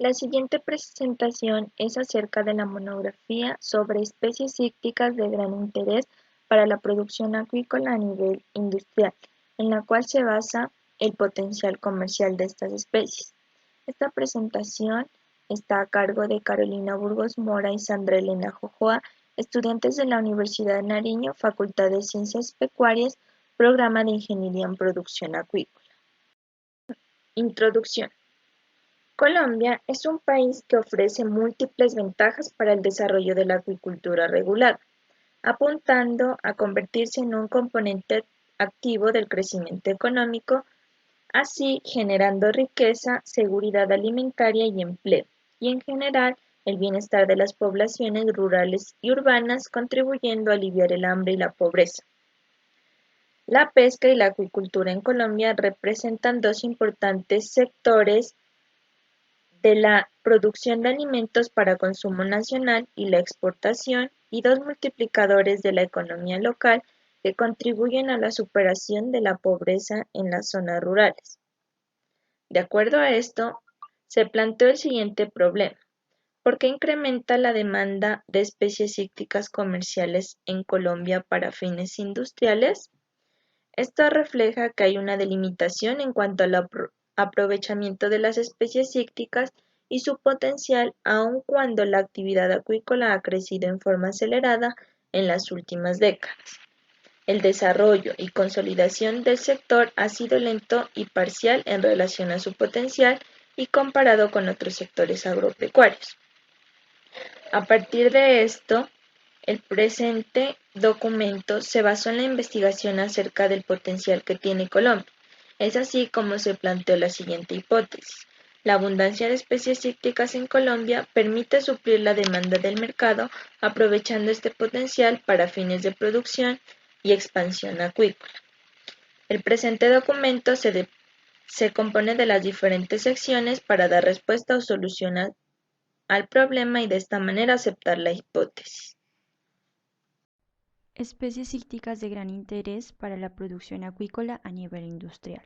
La siguiente presentación es acerca de la monografía sobre especies cíclicas de gran interés para la producción acuícola a nivel industrial, en la cual se basa el potencial comercial de estas especies. Esta presentación está a cargo de Carolina Burgos Mora y Sandra Elena Jojoa, estudiantes de la Universidad de Nariño, Facultad de Ciencias Pecuarias, Programa de Ingeniería en Producción Acuícola. Introducción. Colombia es un país que ofrece múltiples ventajas para el desarrollo de la acuicultura regulada, apuntando a convertirse en un componente activo del crecimiento económico, así generando riqueza, seguridad alimentaria y empleo, y en general el bienestar de las poblaciones rurales y urbanas, contribuyendo a aliviar el hambre y la pobreza. La pesca y la acuicultura en Colombia representan dos importantes sectores de la producción de alimentos para consumo nacional y la exportación, y dos multiplicadores de la economía local que contribuyen a la superación de la pobreza en las zonas rurales. De acuerdo a esto, se planteó el siguiente problema: ¿por qué incrementa la demanda de especies cíclicas comerciales en Colombia para fines industriales? Esto refleja que hay una delimitación en cuanto al aprovechamiento de las especies cíclicas y su potencial, aun cuando la actividad acuícola ha crecido en forma acelerada en las últimas décadas. El desarrollo y consolidación del sector ha sido lento y parcial en relación a su potencial y comparado con otros sectores agropecuarios. A partir de esto, el presente documento se basó en la investigación acerca del potencial que tiene Colombia. Es así como se planteó la siguiente hipótesis: la abundancia de especies cíclicas en Colombia permite suplir la demanda del mercado, aprovechando este potencial para fines de producción y expansión acuícola. El presente documento se compone de las diferentes secciones para dar respuesta o solución al problema y de esta manera aceptar la hipótesis. Especies cíclicas de gran interés para la producción acuícola a nivel industrial.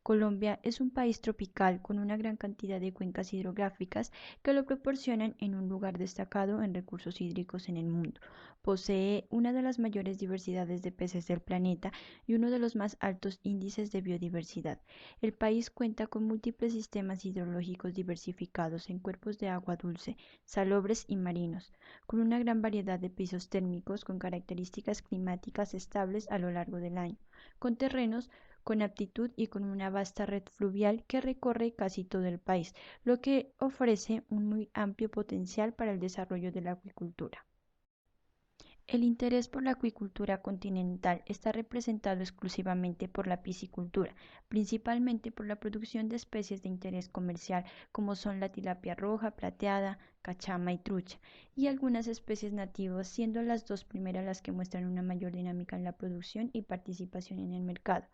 Colombia es un país tropical con una gran cantidad de cuencas hidrográficas que lo proporcionan en un lugar destacado en recursos hídricos en el mundo. Posee una de las mayores diversidades de peces del planeta y uno de los más altos índices de biodiversidad. El país cuenta con múltiples sistemas hidrológicos diversificados en cuerpos de agua dulce, salobres y marinos, con una gran variedad de pisos térmicos con características climáticas estables a lo largo del año, con terrenos con aptitud y con una vasta red fluvial que recorre casi todo el país, lo que ofrece un muy amplio potencial para el desarrollo de la acuicultura. El interés por la acuicultura continental está representado exclusivamente por la piscicultura, principalmente por la producción de especies de interés comercial como son la tilapia roja, plateada, cachama y trucha, y algunas especies nativas, siendo las dos primeras las que muestran una mayor dinámica en la producción y participación en el mercado.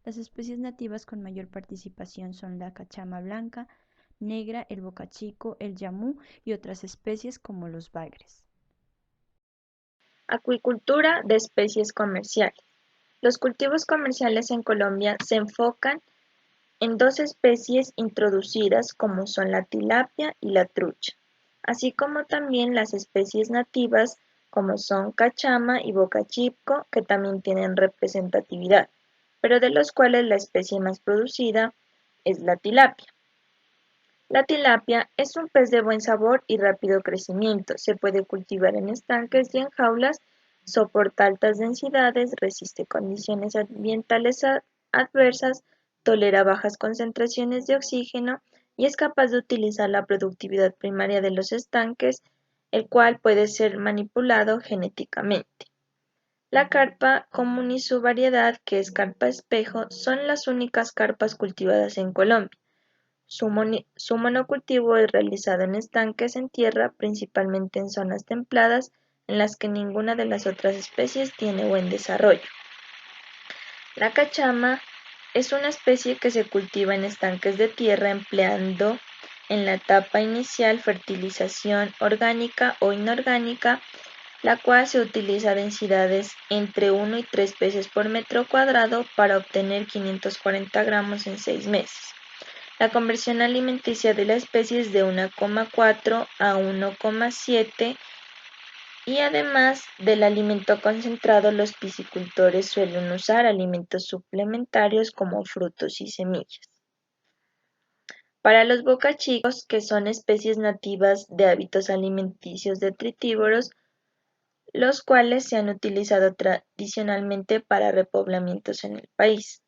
Las especies nativas con mayor participación son la cachama blanca, negra, el bocachico, el yamú y otras especies como los bagres. Acuicultura de especies comerciales. Los cultivos comerciales en Colombia se enfocan en dos especies introducidas como son la tilapia y la trucha, así como también las especies nativas como son cachama y bocachico, que también tienen representatividad, pero de los cuales la especie más producida es la tilapia. La tilapia es un pez de buen sabor y rápido crecimiento. Se puede cultivar en estanques y en jaulas, soporta altas densidades, resiste condiciones ambientales adversas, tolera bajas concentraciones de oxígeno y es capaz de utilizar la productividad primaria de los estanques, el cual puede ser manipulado genéticamente. La carpa común y su variedad, que es carpa espejo, son las únicas carpas cultivadas en Colombia. Su monocultivo es realizado en estanques en tierra, principalmente en zonas templadas, en las que ninguna de las otras especies tiene buen desarrollo. La cachama es una especie que se cultiva en estanques de tierra empleando en la etapa inicial fertilización orgánica o inorgánica, la cual se utiliza densidades entre 1 y 3 peces por metro cuadrado para obtener 540 gramos en 6 meses. La conversión alimenticia de la especie es de 1,4 a 1,7 y además del alimento concentrado, los piscicultores suelen usar alimentos suplementarios como frutos y semillas. Para los bocachicos, que son especies nativas de hábitos alimenticios detritívoros, los cuales se han utilizado tradicionalmente para repoblamientos en el país.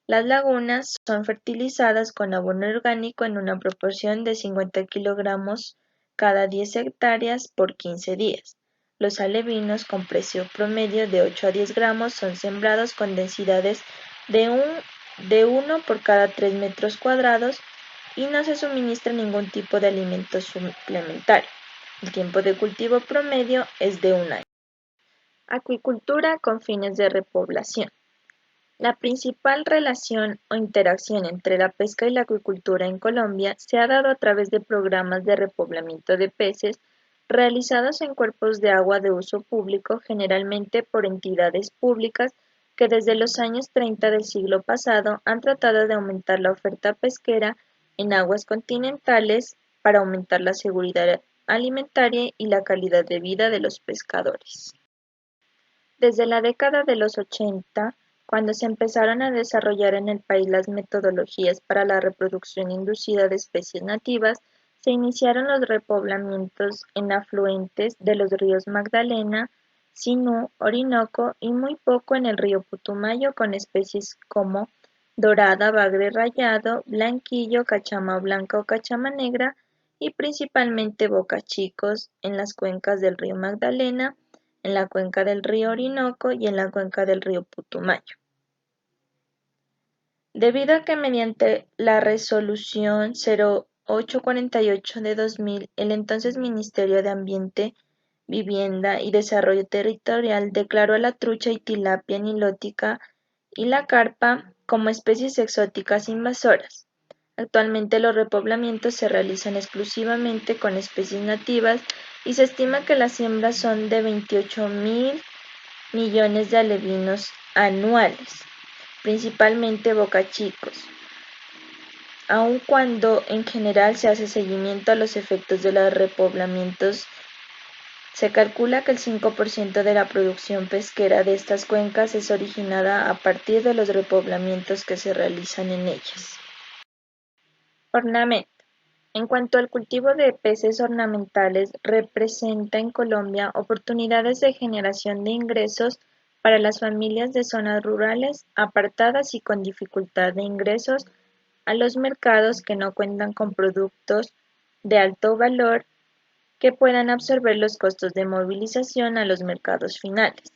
Las lagunas son fertilizadas con abono orgánico en una proporción de 50 kilogramos cada 10 hectáreas por 15 días. Los alevinos con precio promedio de 8 a 10 gramos son sembrados con densidades de 1 por cada 3 metros cuadrados y no se suministra ningún tipo de alimento suplementario. El tiempo de cultivo promedio es de 1 año. Acuicultura con fines de repoblación. La principal relación o interacción entre la pesca y la acuicultura en Colombia se ha dado a través de programas de repoblamiento de peces realizados en cuerpos de agua de uso público, generalmente por entidades públicas que desde los años 30 del siglo pasado han tratado de aumentar la oferta pesquera en aguas continentales para aumentar la seguridad alimentaria y la calidad de vida de los pescadores. Desde la década de los 80, cuando se empezaron a desarrollar en el país las metodologías para la reproducción inducida de especies nativas, se iniciaron los repoblamientos en afluentes de los ríos Magdalena, Sinú, Orinoco y muy poco en el río Putumayo con especies como dorada, bagre rayado, blanquillo, cachama blanca o cachama negra y principalmente bocachicos en las cuencas del río Magdalena, en la cuenca del río Orinoco y en la cuenca del río Putumayo. Debido a que mediante la resolución 0848 de 2000, el entonces Ministerio de Ambiente, Vivienda y Desarrollo Territorial declaró a la trucha y tilapia nilótica y la carpa como especies exóticas invasoras. Actualmente los repoblamientos se realizan exclusivamente con especies nativas y se estima que las siembras son de 28.000 millones de alevinos anuales, principalmente bocachicos, aun cuando en general se hace seguimiento a los efectos de los repoblamientos. Se calcula que el 5% de la producción pesquera de estas cuencas es originada a partir de los repoblamientos que se realizan en ellas. Ornamento. En cuanto al cultivo de peces ornamentales, representa en Colombia oportunidades de generación de ingresos para las familias de zonas rurales, apartadas y con dificultad de ingresos a los mercados que no cuentan con productos de alto valor que puedan absorber los costos de movilización a los mercados finales.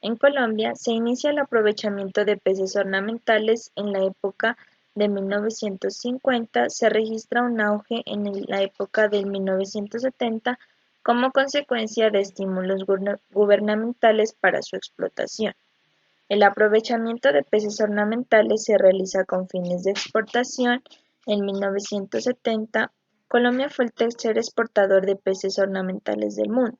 En Colombia se inicia el aprovechamiento de peces ornamentales en la época de 1950, se registra un auge en la época de 1970 como consecuencia de estímulos gubernamentales para su explotación. El aprovechamiento de peces ornamentales se realiza con fines de exportación. En 1970, Colombia fue el tercer exportador de peces ornamentales del mundo.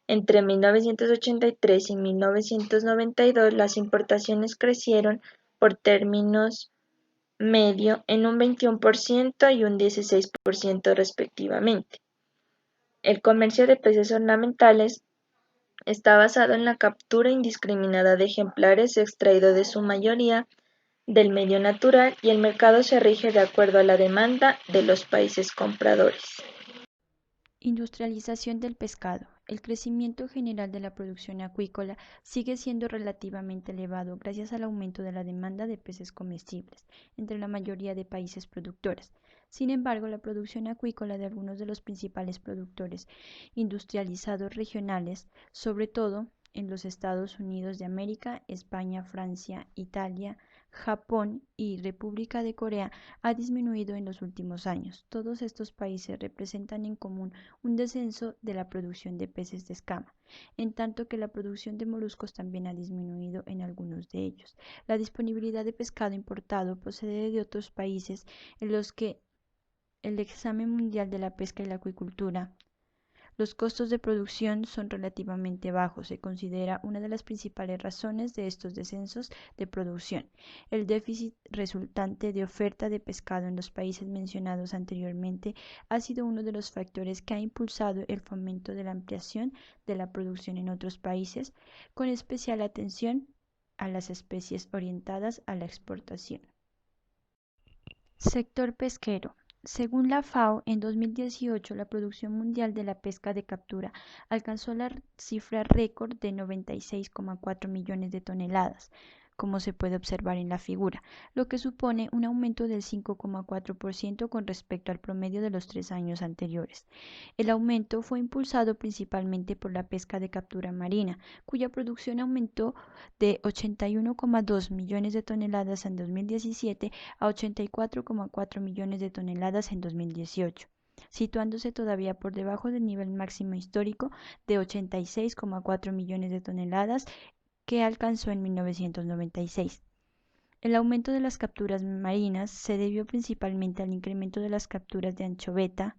Entre 1983 y 1992, las importaciones crecieron por términos medio en un 21% y un 16% respectivamente. El comercio de peces ornamentales está basado en la captura indiscriminada de ejemplares extraídos de su mayoría del medio natural y el mercado se rige de acuerdo a la demanda de los países compradores. Industrialización del pescado. El crecimiento general de la producción acuícola sigue siendo relativamente elevado gracias al aumento de la demanda de peces comestibles entre la mayoría de países productores. Sin embargo, la producción acuícola de algunos de los principales productores industrializados regionales, sobre todo en los Estados Unidos de América, España, Francia, Italia, Japón y República de Corea, ha disminuido en los últimos años. Todos estos países representan en común un descenso de la producción de peces de escama, en tanto que la producción de moluscos también ha disminuido en algunos de ellos. La disponibilidad de pescado importado procede de otros países en los que el examen mundial de la pesca y la acuicultura Los costos de producción son relativamente bajos. Se considera una de las principales razones de estos descensos de producción. El déficit resultante de oferta de pescado en los países mencionados anteriormente ha sido uno de los factores que ha impulsado el fomento de la ampliación de la producción en otros países, con especial atención a las especies orientadas a la exportación. Sector pesquero. Según la FAO, en 2018 la producción mundial de la pesca de captura alcanzó la cifra récord de 96,4 millones de toneladas, como se puede observar en la figura, lo que supone un aumento del 5,4% con respecto al promedio de los 3 años anteriores. El aumento fue impulsado principalmente por la pesca de captura marina, cuya producción aumentó de 81,2 millones de toneladas en 2017 a 84,4 millones de toneladas en 2018, situándose todavía por debajo del nivel máximo histórico de 86,4 millones de toneladas que alcanzó en 1996. El aumento de las capturas marinas se debió principalmente al incremento de las capturas de anchoveta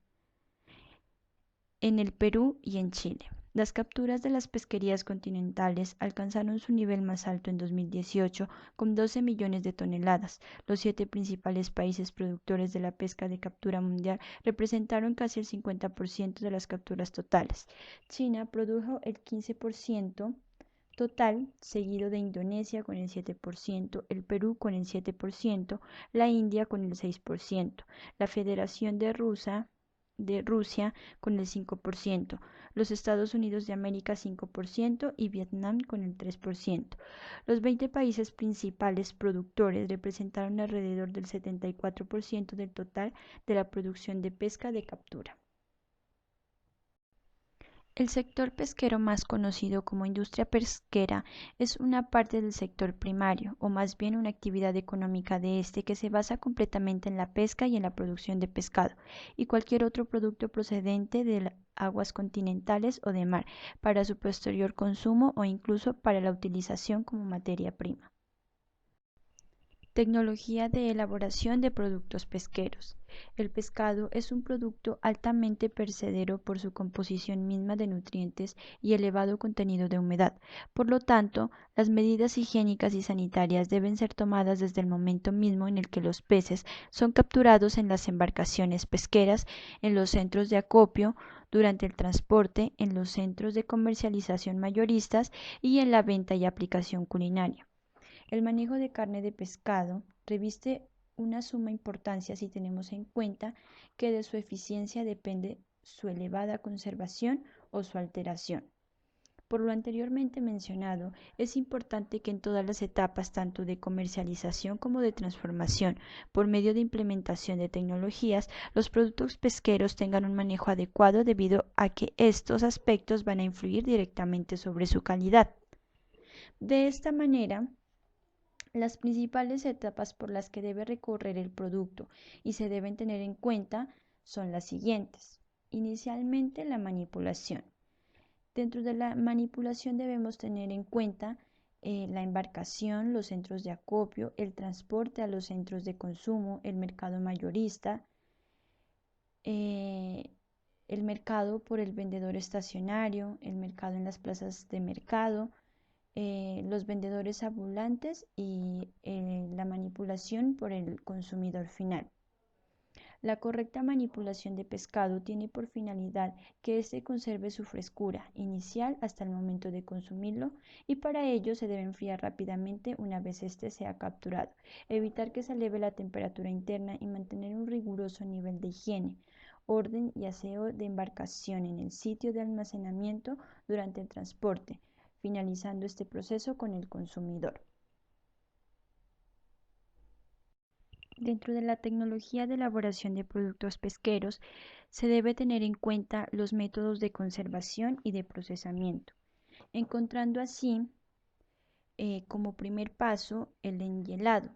en el Perú y en Chile. Las capturas de las pesquerías continentales alcanzaron su nivel más alto en 2018 con 12 millones de toneladas. Los 7 principales países productores de la pesca de captura mundial representaron casi el 50% de las capturas totales. China produjo el 15% total, seguido de Indonesia con el 7%, el Perú con el 7%, la India con el 6%, la Federación de Rusia con el 5%, los Estados Unidos de América 5% y Vietnam con el 3%. Los 20 países principales productores representaron alrededor del 74% del total de la producción de pesca de captura. El sector pesquero, más conocido como industria pesquera, es una parte del sector primario, o más bien una actividad económica de este que se basa completamente en la pesca y en la producción de pescado y cualquier otro producto procedente de aguas continentales o de mar, para su posterior consumo o incluso para la utilización como materia prima. Tecnología de elaboración de productos pesqueros. El pescado es un producto altamente perecedero por su composición misma de nutrientes y elevado contenido de humedad. Por lo tanto, las medidas higiénicas y sanitarias deben ser tomadas desde el momento mismo en el que los peces son capturados en las embarcaciones pesqueras, en los centros de acopio, durante el transporte, en los centros de comercialización mayoristas y en la venta y aplicación culinaria. El manejo de carne de pescado reviste una suma importancia si tenemos en cuenta que de su eficiencia depende su elevada conservación o su alteración. Por lo anteriormente mencionado, es importante que en todas las etapas, tanto de comercialización como de transformación, por medio de implementación de tecnologías, los productos pesqueros tengan un manejo adecuado debido a que estos aspectos van a influir directamente sobre su calidad. De esta manera, las principales etapas por las que debe recorrer el producto y se deben tener en cuenta son las siguientes. Inicialmente, la manipulación. Dentro de la manipulación debemos tener en cuenta la embarcación, los centros de acopio, el transporte a los centros de consumo, el mercado mayorista, eh, el mercado por el vendedor estacionario, el mercado en las plazas de mercado, los vendedores ambulantes y la manipulación por el consumidor final. La correcta manipulación de pescado tiene por finalidad que éste conserve su frescura inicial hasta el momento de consumirlo y para ello se debe enfriar rápidamente una vez éste sea capturado, evitar que se eleve la temperatura interna y mantener un riguroso nivel de higiene, orden y aseo de embarcación en el sitio de almacenamiento durante el transporte, finalizando este proceso con el consumidor. Dentro de la tecnología de elaboración de productos pesqueros, se debe tener en cuenta los métodos de conservación y de procesamiento, encontrando así como primer paso el enhielado.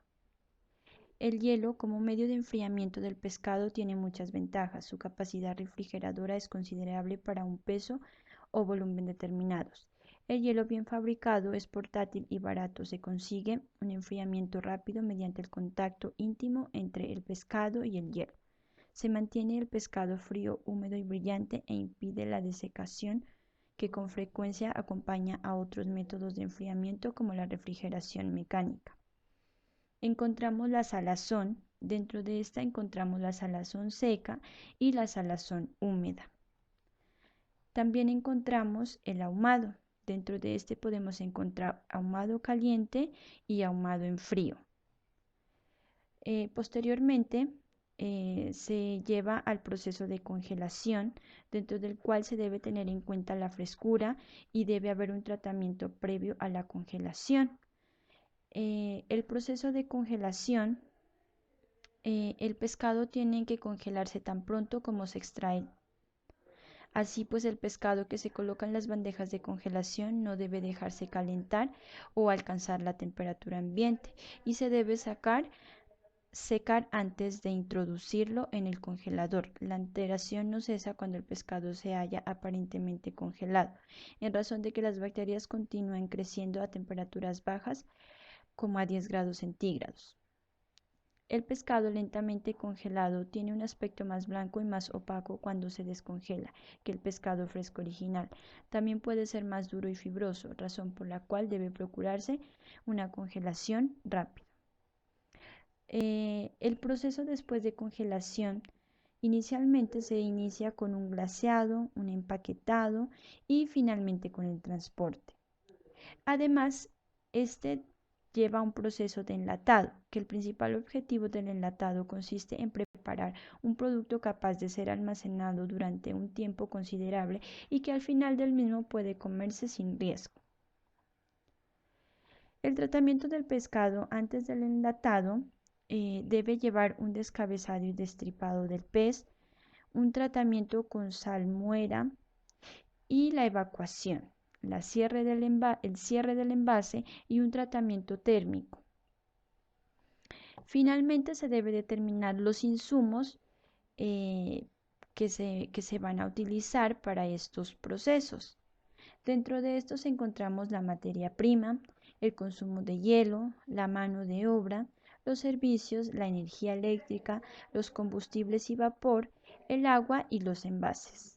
El hielo como medio de enfriamiento del pescado tiene muchas ventajas. Su capacidad refrigeradora es considerable para un peso o volumen determinados. El hielo bien fabricado es portátil y barato. Se consigue un enfriamiento rápido mediante el contacto íntimo entre el pescado y el hielo. Se mantiene el pescado frío, húmedo y brillante e impide la desecación que con frecuencia acompaña a otros métodos de enfriamiento como la refrigeración mecánica. Encontramos la salazón. Dentro de esta encontramos la salazón seca y la salazón húmeda. También encontramos el ahumado. Dentro de este podemos encontrar ahumado caliente y ahumado en frío. Posteriormente se lleva al proceso de congelación, dentro del cual se debe tener en cuenta la frescura y debe haber un tratamiento previo a la congelación. El proceso de congelación, el pescado tiene que congelarse tan pronto como se extrae. Así pues, el pescado que se coloca en las bandejas de congelación no debe dejarse calentar o alcanzar la temperatura ambiente y se debe secar antes de introducirlo en el congelador. La alteración no cesa cuando el pescado se halla aparentemente congelado, en razón de que las bacterias continúan creciendo a temperaturas bajas, como a 10 grados centígrados. El pescado lentamente congelado tiene un aspecto más blanco y más opaco cuando se descongela que el pescado fresco original. También puede ser más duro y fibroso, razón por la cual debe procurarse una congelación rápida. El proceso después de congelación inicialmente se inicia con un glaseado, un empaquetado y finalmente con el transporte. Además, este lleva un proceso de enlatado, que el principal objetivo del enlatado consiste en preparar un producto capaz de ser almacenado durante un tiempo considerable y que al final del mismo puede comerse sin riesgo. El tratamiento del pescado antes del enlatado debe llevar un descabezado y destripado del pez, un tratamiento con salmuera y la evacuación, el cierre del envase y un tratamiento térmico. Finalmente se debe determinar los insumos que se van a utilizar para estos procesos. Dentro de estos encontramos la materia prima, el consumo de hielo, la mano de obra, los servicios, la energía eléctrica, los combustibles y vapor, el agua y los envases.